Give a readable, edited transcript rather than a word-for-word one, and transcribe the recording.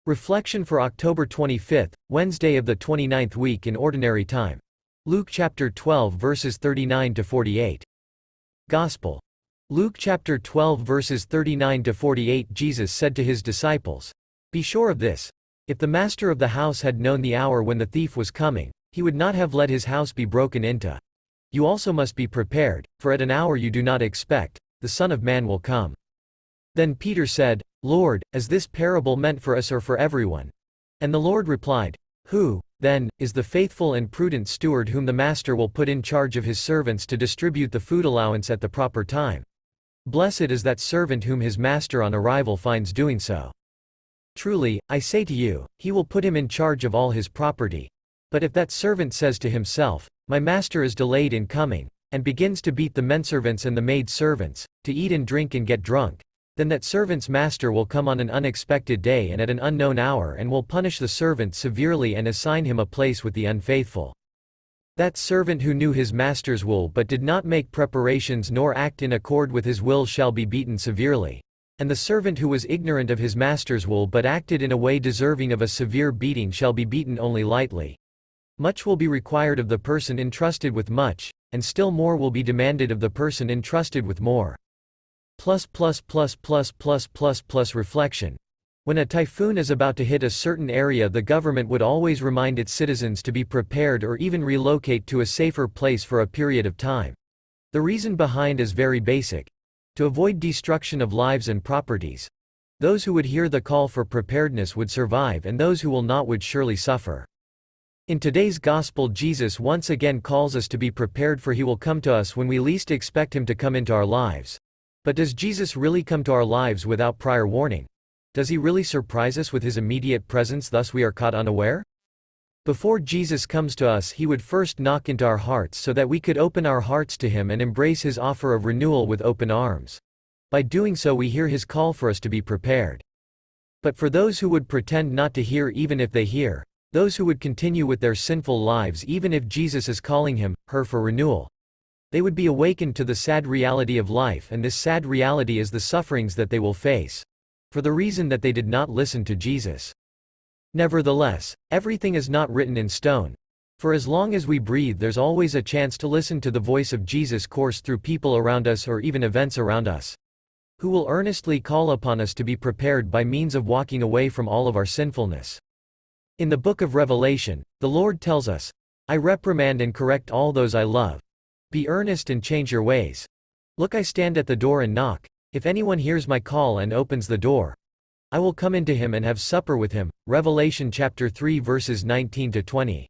Reflection for October 25, Wednesday of the 29th week in Ordinary Time. Luke chapter 12 verses 39 to 48. Gospel. Luke chapter 12 verses 39 to 48. Jesus said to his disciples, "Be sure of this. If the master of the house had known the hour when the thief was coming, he would not have let his house be broken into. You also must be prepared, for at an hour you do not expect, the Son of Man will come." Then Peter said, "Lord, is this parable meant for us or for everyone?" And the Lord replied, "Who, then, is the faithful and prudent steward whom the master will put in charge of his servants to distribute the food allowance at the proper time? Blessed is that servant whom his master on arrival finds doing so. Truly, I say to you, he will put him in charge of all his property. But if that servant says to himself, 'My master is delayed in coming,' and begins to beat the menservants and the maid servants, to eat and drink and get drunk, then that servant's master will come on an unexpected day and at an unknown hour and will punish the servant severely and assign him a place with the unfaithful. That servant who knew his master's will but did not make preparations nor act in accord with his will shall be beaten severely. And the servant who was ignorant of his master's will but acted in a way deserving of a severe beating shall be beaten only lightly. Much will be required of the person entrusted with much, and still more will be demanded of the person entrusted with more. Reflection. When a typhoon is about to hit a certain area, the government would always remind its citizens to be prepared or even relocate to a safer place for a period of time. The reason behind is very basic: to avoid destruction of lives and properties. Those who would hear the call for preparedness would survive, and those who will not would surely suffer. In today's gospel, Jesus once again calls us to be prepared, for he will come to us when we least expect him to come into our lives. But does Jesus really come to our lives without prior warning? Does he really surprise us with his immediate presence, thus we are caught unaware? Before Jesus comes to us, he would first knock into our hearts so that we could open our hearts to him and embrace his offer of renewal with open arms. By doing so, we hear his call for us to be prepared. But for those who would pretend not to hear, even if they hear, those who would continue with their sinful lives even if Jesus is calling him, her for renewal, they would be awakened to the sad reality of life, and this sad reality is the sufferings that they will face, for the reason that they did not listen to Jesus. Nevertheless, everything is not written in stone. For as long as we breathe, there's always a chance to listen to the voice of Jesus course through people around us or even events around us, who will earnestly call upon us to be prepared by means of walking away from all of our sinfulness. In the book of Revelation, the Lord tells us, "I reprimand and correct all those I love. Be earnest and change your ways. Look, I stand at the door and knock. If anyone hears my call and opens the door, I will come into him and have supper with him." Revelation chapter 3 verses 19 to 20.